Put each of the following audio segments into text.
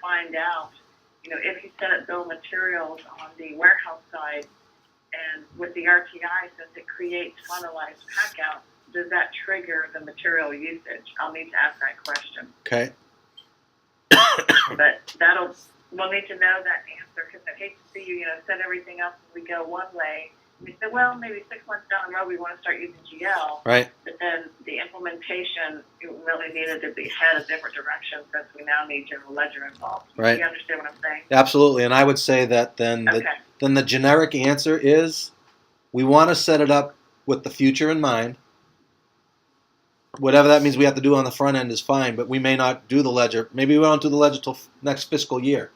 find out, if you set up bill of materials on the warehouse side, and with the RTI, since it creates finalized pack out, does that trigger the material usage? I'll need to ask that question. Okay. But we'll need to know that answer, because I hate to see you, set everything up and we go one way. We said, well, maybe 6 months down the road we want to start using GL. Right. But then the implementation really needed to be head a different direction, since we now need general ledger involved. Right. You understand what I'm saying? Absolutely. And I would say that then the generic answer is we want to set it up with the future in mind. Whatever that means we have to do on the front end is fine, but we may not do the ledger. Maybe we don't do the ledger till next fiscal year.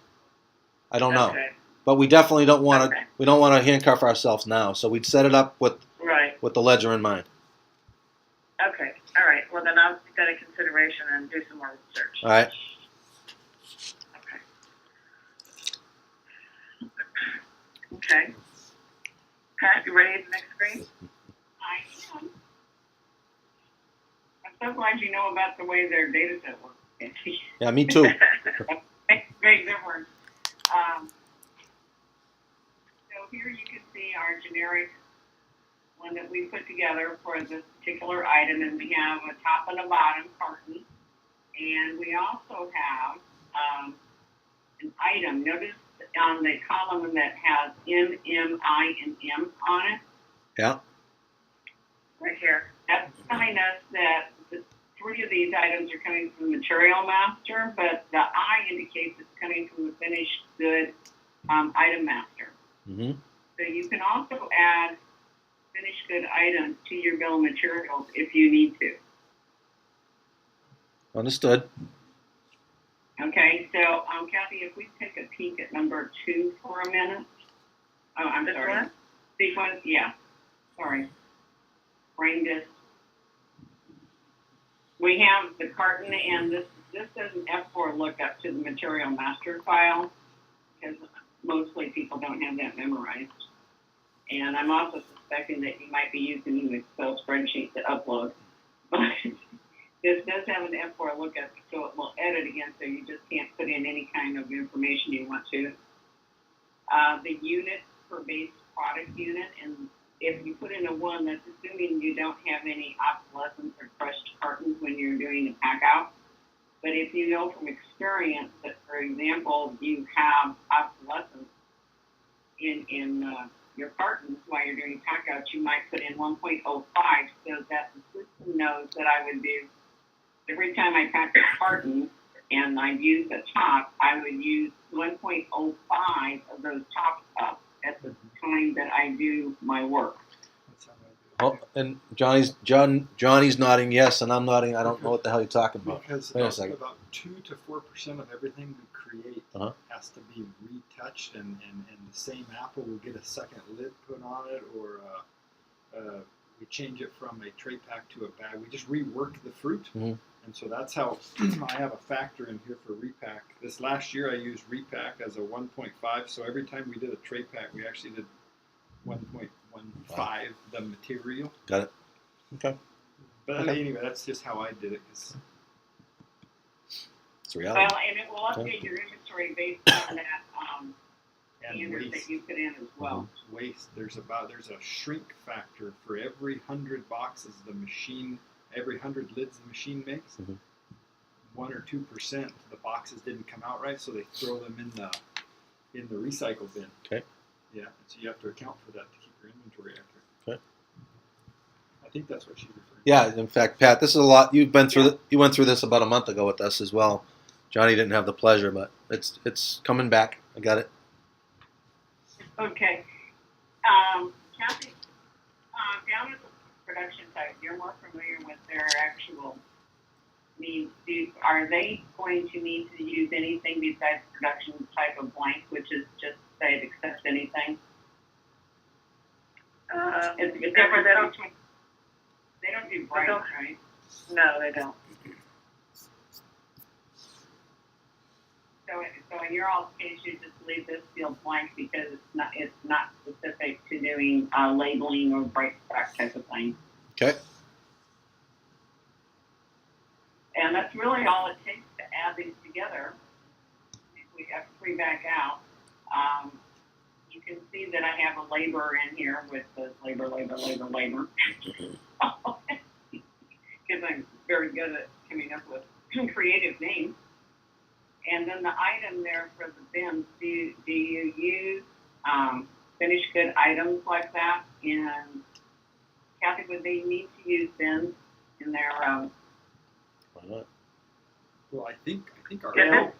I don't know. Okay. But we definitely don't want to. We don't want to handcuff ourselves now. So we'd set it up with the ledger in mind. Okay. All right. Well, then I'll take that into consideration and do some more research. All right. Okay. Pat, you ready for the next screen? I am. I'm so glad you know about the way their data set works. Yeah, me too. Makes a big difference. So here you can see our generic one that we put together for this particular item, and we have a top and a bottom carton, and we also have an item. Notice on the column that has M, M, I, and M on it. Yeah. Right here. That's telling us that the 3 of these items are coming from the material master, but the I indicates it's coming from the finished good item master. Mm-hmm. So you can also add finished good items to your bill of materials if you need to. Understood. Okay, so Kathy, if we take a peek at number 2 for a minute. Oh, I'm This sorry. one? Sequence, yeah. Sorry. Brain disc. We have the carton, and this does an F4 lookup to the material master file, because mostly people don't have that memorized. And I'm also suspecting that you might be using an Excel spreadsheet to upload. But this does have an F4 lookup, so it will edit again, so you just can't put in any kind of information you want to. The unit per base product unit, and if you put in a 1, that's assuming you don't have any obsolescence or crushed cartons when you're doing a pack out. But if you know from experience that, for example, you have obsolescence in your cartons while you're doing pack outs, you might put in 1.05 so that the system knows that I would do, every time I pack a carton and I use the top, I would use 1.05 of those tops up at the time that I do my work. Oh, and Johnny's nodding yes, and I'm nodding. I don't know what the hell you're talking about. Because Wait a second. about 2 to 4% of everything we create has to be retouched, and the same apple will get a second lid put on it, or we change it from a tray pack to a bag. We just rework the fruit, and so that's how I have a factor in here for repack. This last year I used repack as a 1.5, so every time we did a tray pack, we actually did 1.15 the material. Got it. Okay. But anyway, that's just how I did it. Cause it's reality. Well, and it will update your inventory based on that standard that you put in as well. Waste. There's a shrink factor for every 100 boxes every 100 lids the machine makes. 1 or 2% the boxes didn't come out right, so they throw them in the recycle bin. Okay. Yeah, so you have to account for that to keep your inventory accurate. Okay. I think that's what she's referring to. Yeah, in fact, Pat, this is a lot. You went through this about a month ago with us as well. Johnny didn't have the pleasure, but it's coming back. I got it. Okay. Kathy, down at the production site, you're more familiar with their actual needs. Are they going to need to use anything besides production type of blank, which is just say it accepts anything? It's different between. They don't do bright, right? No, they don't. So in your all's case, you just leave this field blank because it's not specific to doing labeling or bright stock type of thing. Okay. And that's really all it takes to add these together. we have free back out. You can see that I have a labor in here with the labor. Because I'm very good at coming up with creative names. And then the item there for the bins, do you use finished good items like that? And Kathy, would they need to use bins in their Why not? Well, I think our Yeah. hope,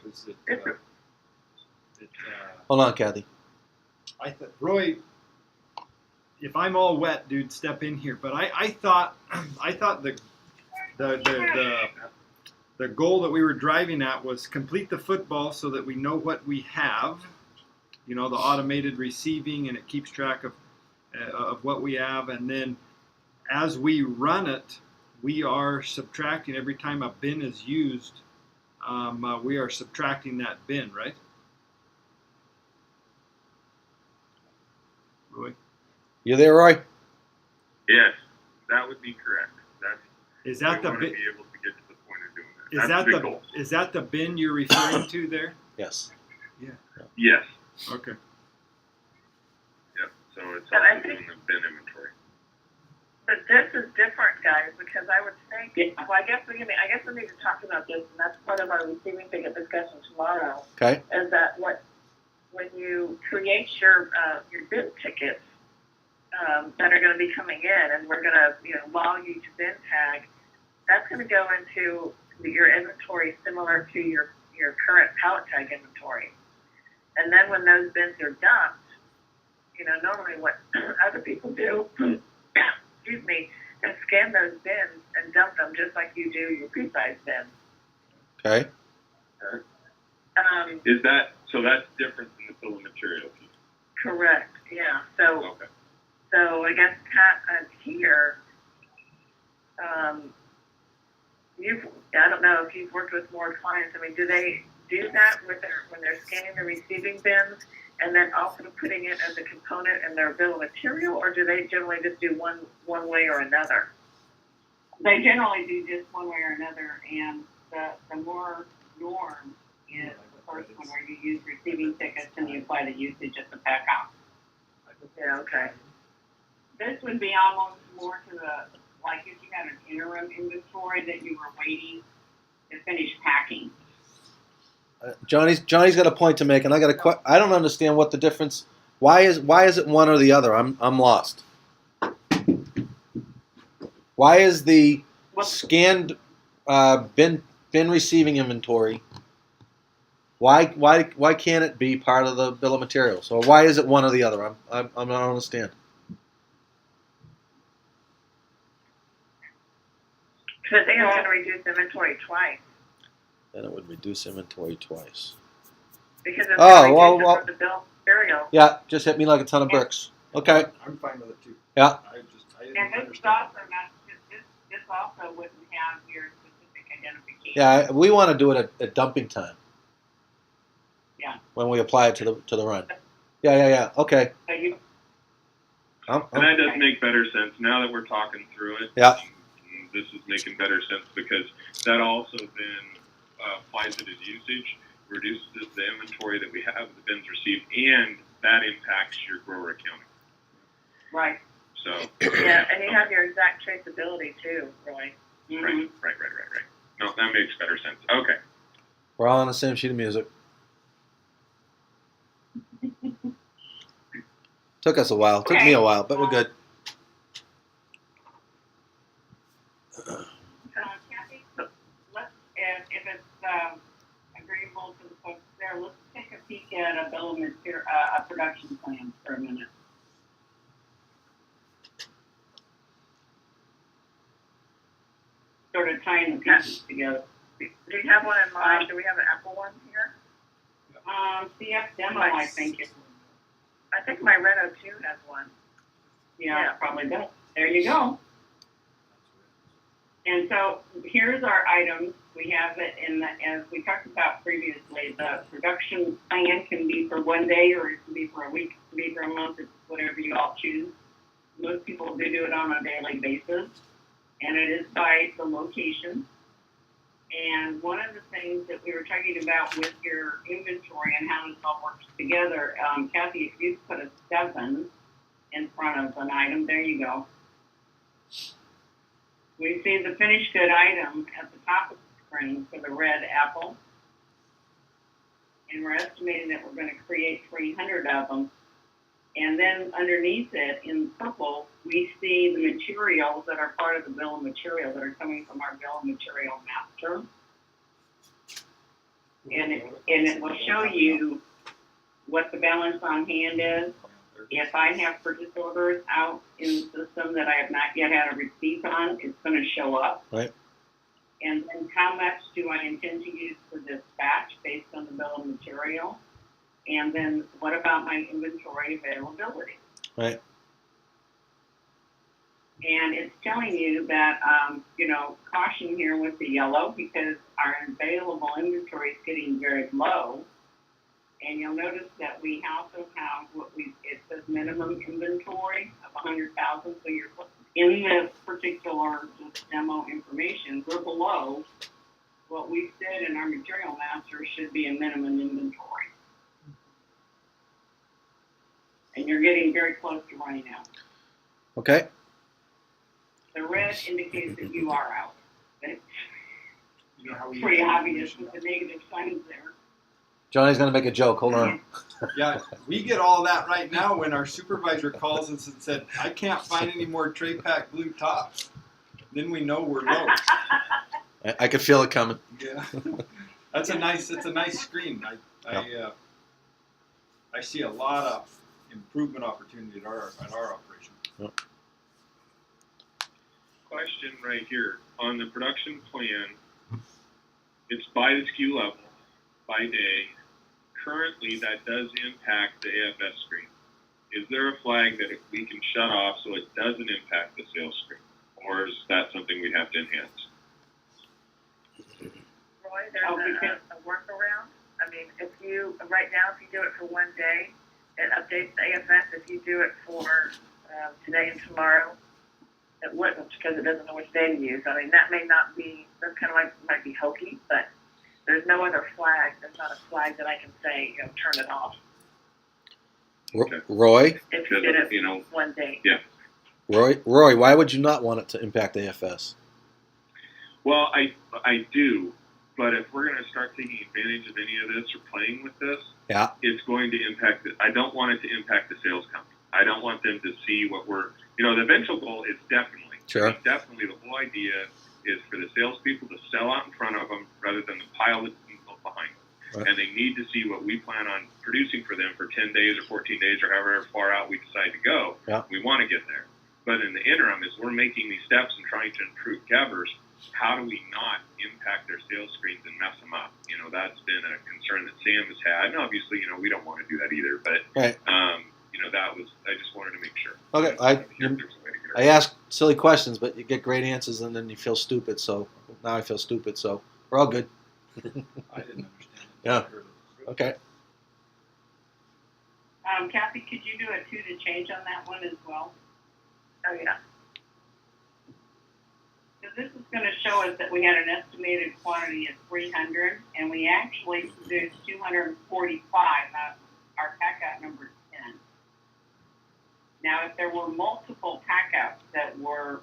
is that Hold on, Kathy. Roy, if I'm all wet, dude, step in here. But I thought the goal that we were driving at was complete the football so that we know what we have. You know, the automated receiving, and it keeps track of what we have, and then as we run it, we are subtracting every time a bin is used. We are subtracting that bin, right? Roy? You there, Roy? Yes, that would be correct. That's Is that we the want to bin? be able to get to the point of doing that. Is that the bin you're referring to there? Yes. Yes. Okay. Yep. So it's But I also think- doing the bin inventory. But this is different, guys, because I would think, well, I guess we need to talk about this, and that's part of our receiving ticket discussion tomorrow, Okay. is that when you create your bid tickets that are going to be coming in, and we're going to, log each bin tag, that's going to go into your inventory similar to your current pallet tag inventory. And then when those bins are dumped, normally what other people do, excuse me, is scan those bins and dump them just like you do your pre-size bins. Okay. Is that so? That's different than the bill of material piece. Correct. Yeah. So Okay. I guess Pat, here, I don't know if you've worked with more clients. I mean, do they do that when they're scanning the receiving bins and then also putting it as a component in their bill of material, or do they generally just do one way or another? They generally do just one way or another, and the more norm is the first one where you use receiving tickets and you apply the usage at the pack out. Yeah. Okay. This would be almost more to like if you had an interim inventory that you were waiting to finish packing. Johnny's got a point to make, and I don't understand what the difference. Why is it one or the other? I'm lost. Why is the scanned bin receiving inventory? Why can't it be part of the bill of materials? Or why is it one or the other? I don't understand. Because I think it's going to reduce inventory twice. Then it would reduce inventory twice. Because it's going to reduce well. it from the bill of material. Yeah, just hit me like a ton of bricks. Okay. I'm fine with it too. Yeah. I didn't And this is understand. also not this also wouldn't have your specific identification. Yeah, we want to do it at dumping time. Yeah. When we apply it to the run. Yeah. Okay. So you And that does make better sense now that we're talking through it. Yeah. This is making better sense because that also then applies it as usage, reduces the inventory that we have, the bins received, and that impacts your grower accounting. right. So. Yeah, and you have your exact traceability too, Roy. Mm-hmm. Right. No, that makes better sense. Okay. We're all on the same sheet of music. Took us a while. Took me a while, but we're good. Kathy, let's if it's agreeable to the folks there, let's take a peek at a bill of material, a production plan for a minute. Sort of tying the pieces together. Do you have one in mind? Do we have an Apple one here? CF demo, I think it. I think my Renault 2 has one. Yeah, probably does. There you go. And so here's our items. We have it as we talked about previously, the production plan can be for one day or it can be for a week, it can be for a month, it's whatever you all choose. Most people do it on a daily basis, and it is by the location. And one of the things that we were talking about with your inventory and how this all works together, Kathy, if you put a 7 in front of an item, there you go. We see the finished good item at the top of the screen for the red apple. And we're estimating that we're going to create 300 of them. And then underneath it, in purple, we see the materials that are part of the bill of material that are coming from our bill of material master. And it will show you what the balance on hand is. If I have purchase orders out in the system that I have not yet had a receipt on, it's going to show up. Right. And then how much do I intend to use for this batch based on the bill of material? And then what about my inventory availability? Right. And it's telling you that, caution here with the yellow because our available inventory is getting very low. And you'll notice that we also have it says minimum inventory of 100,000. So you're in this particular just demo information, we're below what we said in our material master should be a minimum inventory. And you're getting very close to running out. Okay. The red indicates that you are out. It's You know how we pretty get obvious information with the negative signs there. Johnny's going to make a joke. Hold on. Yeah, we get all that right now when our supervisor calls us and said, I can't find any more tray pack blue tops. Then we know we're low. I could feel it coming. Yeah. It's a nice screen. I see a lot of improvement opportunity at our operation. Yep. Question right here. On the production plan, it's by the SKU level, by day. Currently, that does impact the AFS screen. Is there a flag that we can shut off so it doesn't impact the sales screen? Or is that something we have to enhance? Roy, there's a workaround. I mean, right now, if you do it for one day, it updates the AFS. If you do it for today and tomorrow, it wouldn't because it doesn't know which day to use. I mean, that may not be, that's kind of like, might be hokey, but there's no other flag. There's not a flag that I can say, turn it off. Okay. Roy? If you did it one day. Yeah. Roy, why would you not want it to impact AFS? Well, I do, but if we're going to start taking advantage of any of this or playing with this, Yeah. it's going to impact it. I don't want it to impact the sales count. I don't want them to see what the eventual goal is definitely. Sure. Definitely the whole idea is for the salespeople to sell out in front of them rather than the pile that's behind them. Right. And they need to see what we plan on producing for them for 10 days or 14 days or however far out we decide to go. Yeah. We want to get there. But in the interim, as we're making these steps and trying to improve Gevers, how do we not impact their sales screens and mess them up? That's been a concern that Sam has had. And obviously, we don't want to do that either. But, Right. I just wanted to make sure. Okay, I ask silly questions, but you get great answers, and then you feel stupid. So now I feel stupid. So we're all good. I didn't understand it. Yeah. Okay. Kathy, could you do a 2 to change on that one as well? Oh, yeah. So this is going to show us that we had an estimated quantity of 300, and we actually produced 245. Now, our pack-out number is 10. Now, if there were multiple pack-outs that were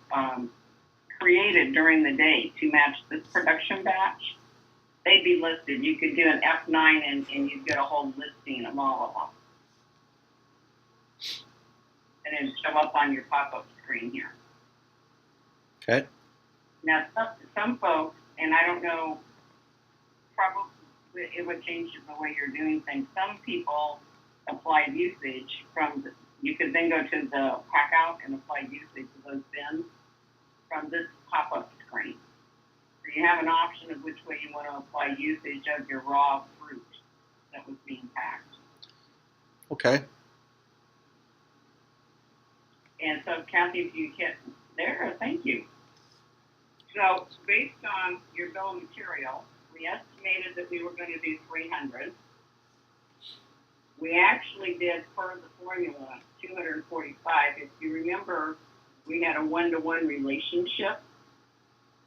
created during the day to match this production batch, they'd be listed. You could do an F9 and you'd get a whole listing of all of them. And it'd show up on your pop-up screen here. Okay. Now, some folks, and I don't know, probably it would change the way you're doing things. Some people apply usage you could then go to the pack out and apply usage to those bins from this pop-up screen. So you have an option of which way you want to apply usage of your raw fruit that was being packed. Okay. And so, Kathy, if you hit there, thank you. So, based on your bill of material, we estimated that we were going to do 300. We actually did, per the formula, 245. If you remember, we had a 1-to-1 relationship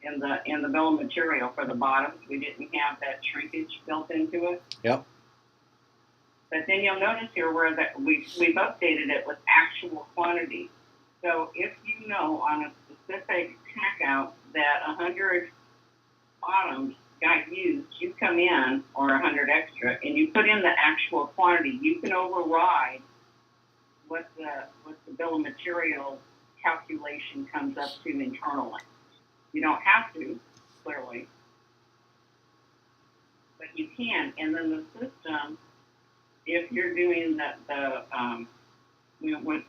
in the bill of material for the bottoms. We didn't have that shrinkage built into it. Yep. But then you'll notice here where that we've updated it with actual quantity. So if you know on a specific checkout that 100 bottoms got used, you come in, or 100 extra, and you put in the actual quantity, you can override what the bill of material calculation comes up to internally. You don't have to, clearly, but you can. And then the system, if you're doing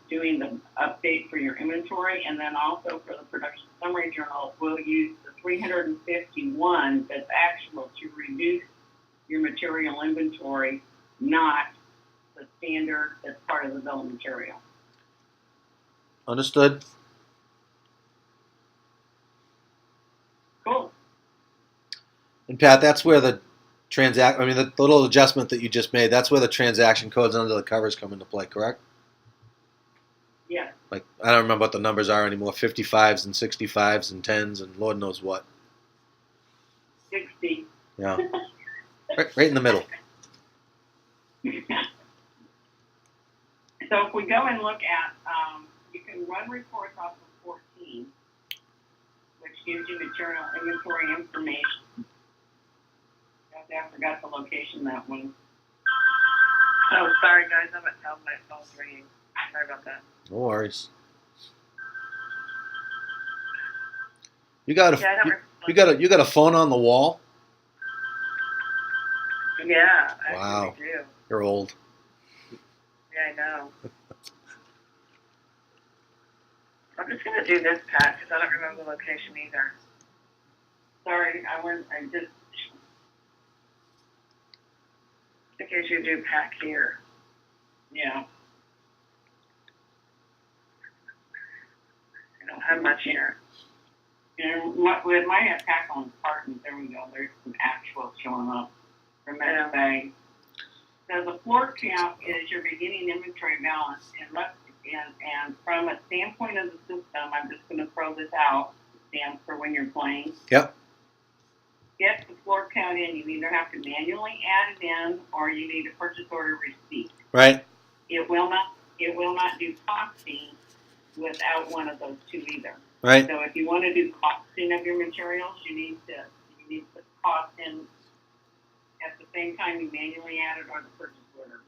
doing the update for your inventory, and then also for the production summary journal, we'll use the 351 that's actual to reduce your material inventory, not the standard that's part of the bill of material. Understood. Cool. And Pat, that's where the the little adjustment that you just made, that's where the transaction codes under the covers come into play, correct? Yeah. Like, I don't remember what the numbers are anymore, 55s and 65s and 10s and Lord knows what. 60. Yeah. Right in the middle. So if we go and look at, you can run reports off of 14, which gives you material inventory information. I forgot the location that one. Oh, sorry guys, I'm at home. My phone's ringing. Sorry about that. No worries. You got Yeah, I don't you got a phone on the wall? Yeah, I Wow. actually do. You're old. Yeah, I know. I'm just gonna do this, Pat, because I don't remember the location either. Sorry, I just, I think I should do pack here. yeah. I don't have much here. And with my pack on cartons, there we go. There's some actuals showing up from that bag. So the floor count is your beginning inventory balance, and from a standpoint of the system, I'm just going to throw this out, Sam, for when you're playing. Yep. Get the floor count in. You either have to manually add it in, or you need a purchase order receipt. Right. It will not do costing without one of those two either. Right. So if you want to do costing of your materials, you need to put the cost in at the same time you manually add it or the purchase order.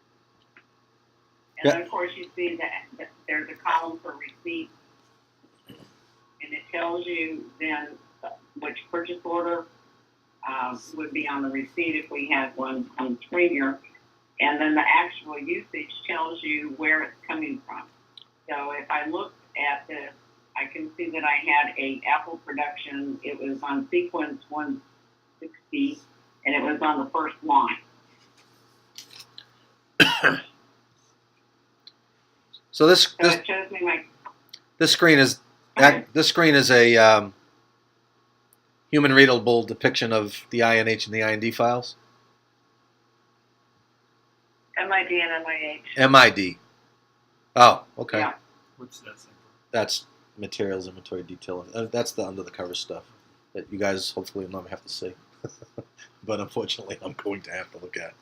And then of course you see that there's a column for receipt, and it tells you then which purchase order would be on the receipt if we had one on the screen here. And then the actual usage tells you where it's coming from. So if I look at this, I can see that I had a Apple production. It was on sequence 160, and it was on the first line. So this it shows me my. this screen is a human readable depiction of the INH and the IND files. MID and MIH. MID. Oh, okay. Yeah. What's that thing? That's materials inventory detail. That's the under the cover stuff that you guys hopefully will never have to see. But unfortunately, I'm going to have to look at.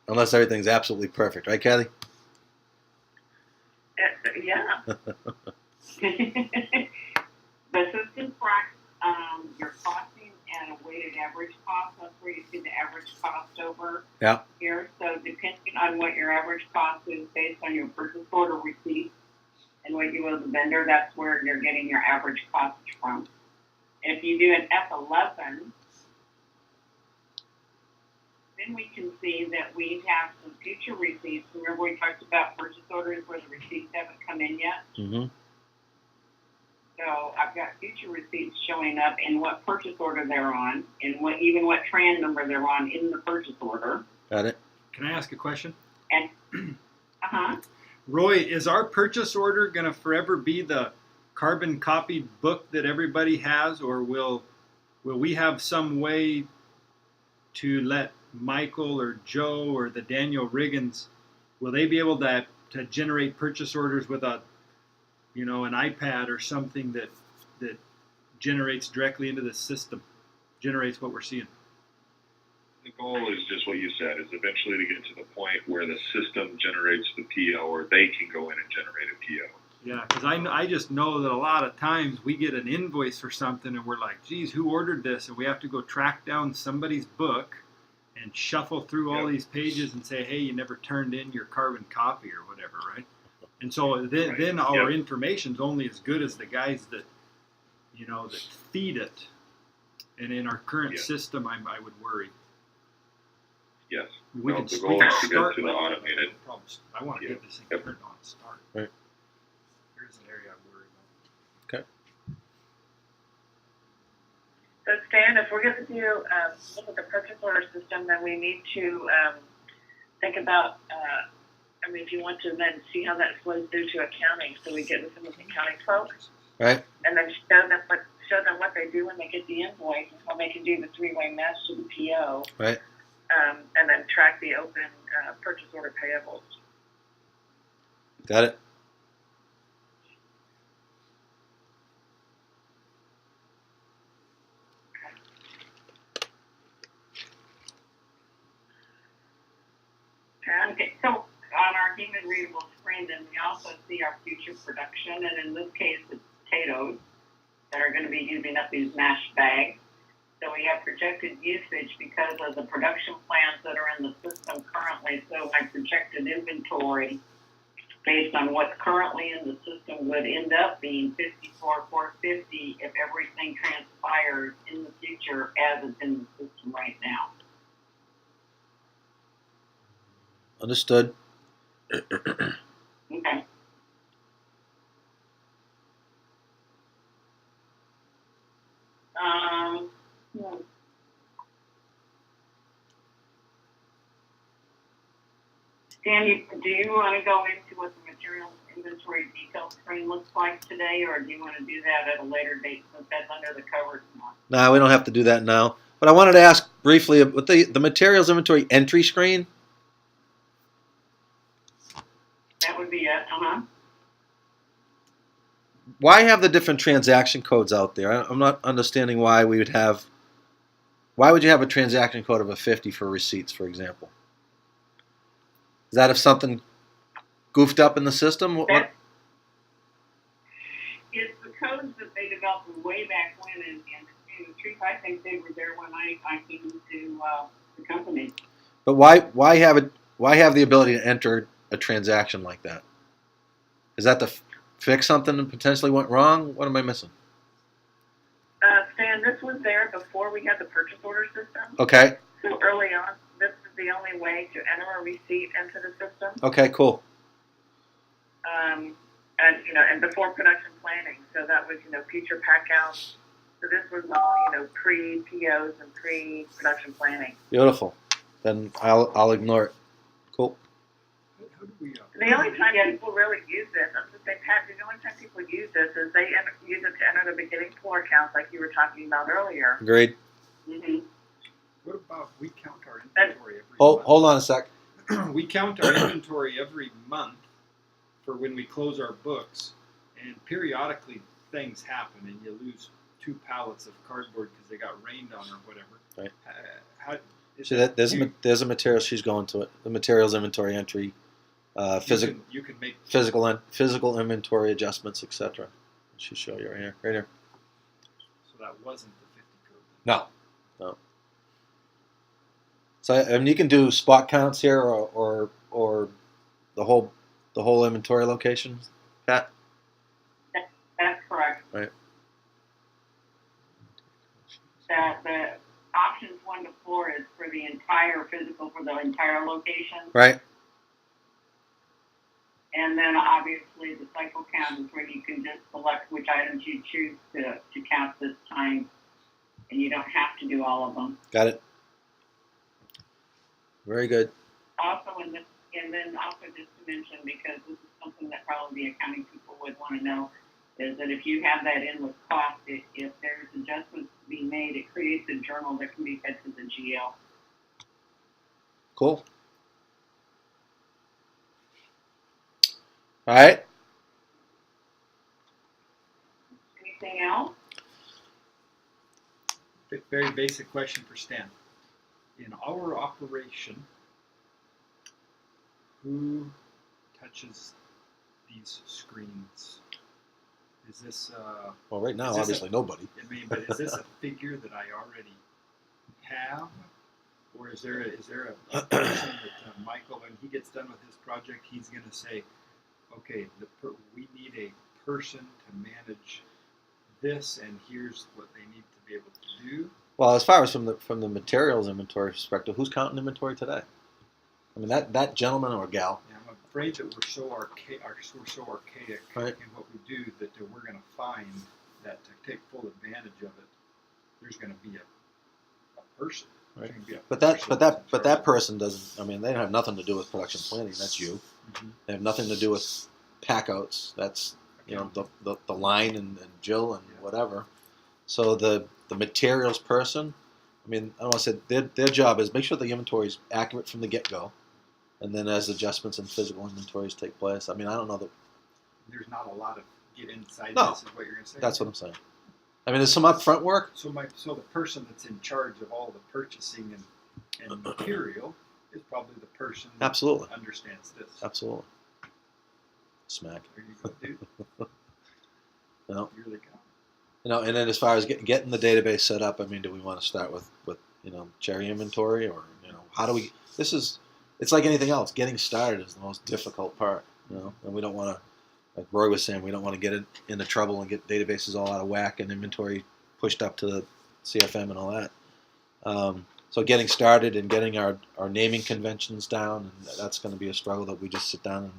Unless everything's absolutely perfect. Right, Kathy? Yeah. The system tracks your costing at a weighted average cost. That's where you see the average cost over here. So depending on what your average cost is based on your purchase order receipt and what you owe the vendor, that's where you're getting your average cost from. If you do an F11, then we can see that we have some future receipts. Remember we talked about purchase orders where the receipts haven't come in yet? Mm-hmm. So I've got future receipts showing up and what purchase order they're on, and what tran number they're on in the purchase order. Got it. Can I ask a question? And Roy, is our purchase order going to forever be the carbon copied book that everybody has, or will we have some way to let Michael or Joe or the Daniel Riggins, will they be able to generate purchase orders with an iPad or something that generates directly into the system, generates what we're seeing. The goal is just what you said, is eventually to get to the point where the system generates the PO, or they can go in and generate a PO. Yeah, because I just know that a lot of times we get an invoice for something and we're like, geez, who ordered this? And we have to go track down somebody's book and shuffle through all Yep. these pages and say, hey, you never turned in your carbon copy or whatever, right? And so then, Right. then our Yep. information's only as good as the guys that, that feed it. And in our current Yeah. system, I would worry. Yes. We No, can, the we goal can is to get start to the with it, automated. no problems. I want to Yeah. get this thing Yep. turned on and start. Right. Here's an area I'm worried about. So Stan, if we're going to do look at the purchase order system, then we need to think about. If you want to then see how that flows through to accounting, so we get with some of the accounting folks, Right. and then show them what they do when they get the invoice and how they can do the three-way match to the PO. Right. And then track the open purchase order payables. Got it. Okay, so on our human readable screen, then we also see our future production, and in this case, it's potatoes that are going to be using up these mash bags. So we have projected usage because of the production plans that are in the system currently. So my projected inventory, based on what's currently in the system, would end up being 54,450 if everything transpires in the future as it's in the system right now. Understood. Okay. Dan, do you want to go into what the materials inventory detail screen looks like today, or do you want to do that at a later date since that's under the covers now? No, we don't have to do that now. But I wanted to ask briefly about the materials inventory entry screen. That would be it. Why have the different transaction codes out there? I'm not understanding why we would have. Why would you have a transaction code of a 50 for receipts, for example? Is that if something goofed up in the system? What? It's the codes that they developed way back when in the truth, I think they were there when I came to the company. But why have it? Why have the ability to enter a transaction like that? Is that to fix something that potentially went wrong? What am I missing? Stan, this was there before we had the purchase order system. Okay. So early on, this was the only way to enter a receipt into the system. Okay. Cool. And before production planning, so that was future pack outs. So this was all pre POs and pre production planning. Beautiful. Then I'll ignore it. Cool. How do we, The only time people really use this, I'm just saying, Pat, the only time people use this is they use it to enter the beginning floor accounts, like you were talking about earlier. Agreed. Mm-hmm. what about we count our inventory every month? Hold on a sec. We count our inventory every month for when we close our books, and periodically things happen, and you lose 2 pallets of cardboard because they got rained on or whatever. Right. So There's a material she's going to it. The materials inventory entry, physical you can make physical inventory adjustments, etc. She'll show you right here. Right here. so that wasn't the 50 code. No. So you can do spot counts here, or the whole inventory location, Pat. That's correct. Right. The options 1 to 4 is for the entire physical for the entire location. Right. And then obviously the cycle count is where you can just select which items you choose to count this time, and you don't have to do all of them. Got it. Very good. Also, and then also just to mention, because this is something that probably the accounting people would want to know, is that if you have that in with cost, if there's adjustments to be made, it creates a journal that can be fed to the GL. Cool. All right. Anything else? Very basic question for Stan. In our operation, who touches these screens? Is this, Well, right now, Is this obviously, nobody. I mean, but is this a figure that I already have? Or is there a person that Michael, when he gets done with his project, he's going to say, okay, we need a person to manage this, and here's what they need to be able to do? Well, as far as from the materials inventory perspective, who's counting inventory today? I mean, that gentleman or gal. And I'm afraid that we're so archaic Right. in what we do that we're going to find that to take full advantage of it, there's going to be a person. There's Right. gonna be a But that person but that's in that but charge that of person doesn't. I mean, they have nothing to do with production planning. That's you. it. Mhm. They have nothing to do with packouts. That's the line and Jill and Yeah. whatever. So the materials person. I mean, I don't want to say their job is make sure the inventory is accurate from the get go, and then as adjustments in physical inventories take place. I mean, I don't know that. There's not a lot of get inside No. this is what you're going to say. That's what I'm saying. I mean, there's some upfront work. So the person that's in charge of all the purchasing and material is probably the person that Absolutely. understands this. Absolutely. Smack. There you go, dude. You know. Here they go. And then as far as getting the database set up, I mean, do we want to start with cherry inventory, or how do we? It's like anything else. Getting started is the most difficult part, and we don't want to, like Roy was saying, we don't want to get into trouble and get databases all out of whack and inventory pushed up to the CFM and all that. So getting started and getting our naming conventions down, and that's going to be a struggle that we just sit down and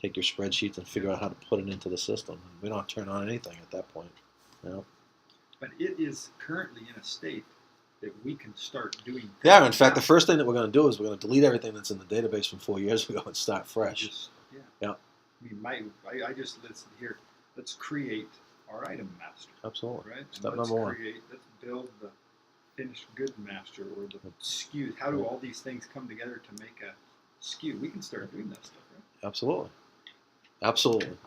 take your spreadsheets and figure out how to put it into the system. We don't turn on anything at that point. But it is currently in a state that we can start doing things. Yeah, in fact, now. the first thing that we're going to do is we're going to delete everything that's in the database from 4 years ago and start fresh. Yeah. I just listen here. Let's create our item master, Absolutely. right? Step And let's number one. let's build the finished good master or the SKU. How do all these things come together to make a SKU? We can start doing that stuff, right? Absolutely. Absolutely.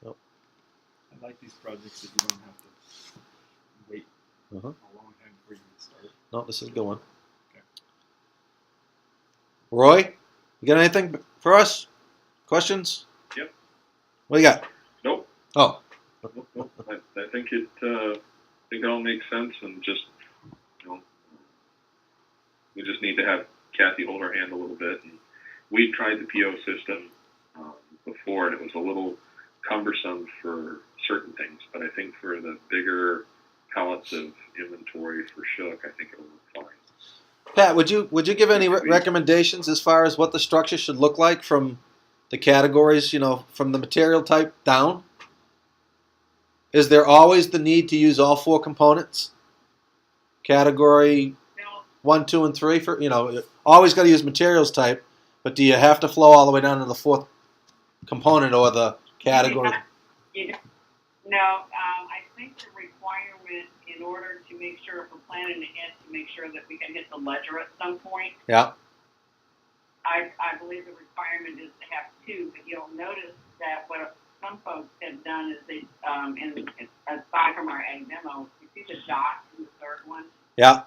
I like these projects that you don't have to wait Uh-huh. a long time before you get started. No, this is a good one. Okay. Roy, you got anything for us? Questions? Yep. What do you got? Nope. Oh, Nope. I think it all makes sense, and just we just need to have Kathy hold her hand a little bit. And we tried the PO system before, and it was a little cumbersome for certain things, but I think for the bigger pallets of inventory for Shook, I think it'll work fine. Pat, would you give any recommendations as far as what the structure should look like from the categories, from the material type down? Is there always the need to use all 4 components? Category No, 1, 2, and 3 for always got to use materials type, but do you have to flow all the way down to the 4th component or the category? No, I think the requirement in order to make sure if we're planning ahead to make sure that we can hit the ledger at some point, Yeah. I believe the requirement is to have 2, but you'll notice that what some folks have done is they, aside from our ag demo, you see the dot in the third one, Yeah.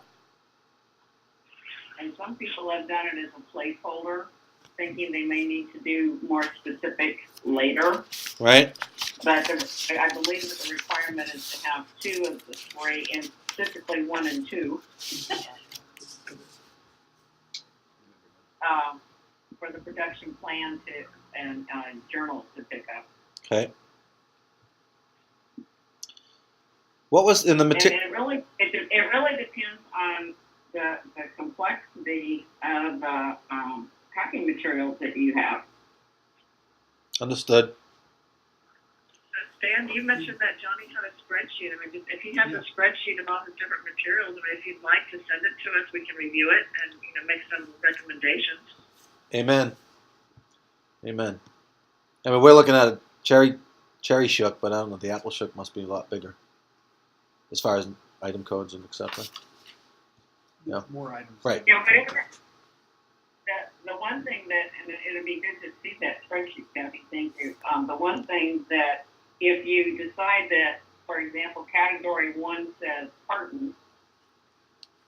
and some people have done it as a placeholder, thinking they may need to do more specific later. Right. But I believe that the requirement is to have 2 of the 3, and specifically 1 and 2, for the production plan and journals to pick up. Okay. What was in the And material? it really depends on the complexity of the packing materials that you have. Understood. Stan, you mentioned that Johnny had a spreadsheet. I mean, if he has a spreadsheet of all his different materials, I mean, if you'd like to send it to us, we can review it and make some recommendations. Amen. Amen. I mean, we're looking at a cherry shook, but I don't know. The apple shook must be a lot bigger, as far as item codes and etc. Yeah. More items. Right. Yeah, but the one thing that, and it'll be good to see that spreadsheet, Kathy, thank you. The one thing that if you decide that, for example, category 1 says carton,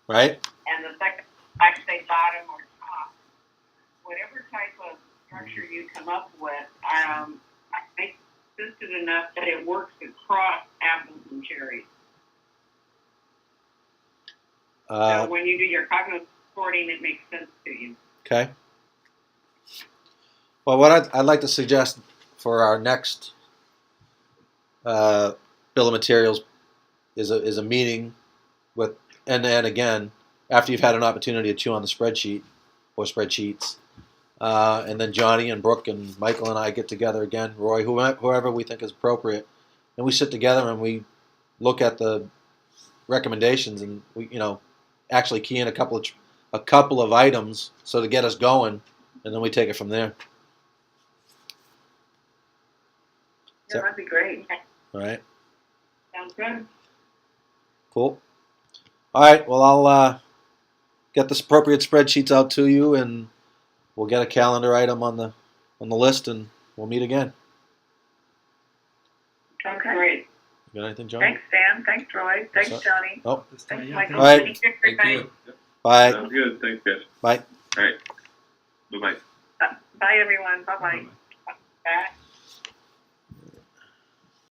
right? And the second, I say bottom or top, whatever type of structure you come up with, I insisted enough that it works across apples and cherries. So when you do your cognitive sorting, it makes sense to you. Okay. Well, what I'd like to suggest for our next bill of materials is a meeting with N2N again after you've had an opportunity to chew on the spreadsheet or spreadsheets, and then Johnny and Brooke and Michael and I get together again, Roy, whoever we think is appropriate, and we sit together and we look at the recommendations and we actually key in a couple of items so to get us going, and then we take it from there. Yeah, that'd be great. All right. Sounds good. Cool. All right. Well, I'll get the appropriate spreadsheets out to you, and we'll get a calendar item on the list, and we'll meet again. Sounds Okay. great. You got anything, John? Thanks, Sam. Thanks, Roy. Thanks, What's Johnny. Oh, This time, Thanks, yeah, Michael. All right. Thank you for your time. bye. Sounds good. Thanks, guys. Bye. All right. Bye-bye. Bye, everyone. Bye-bye. Bye-bye. Bye.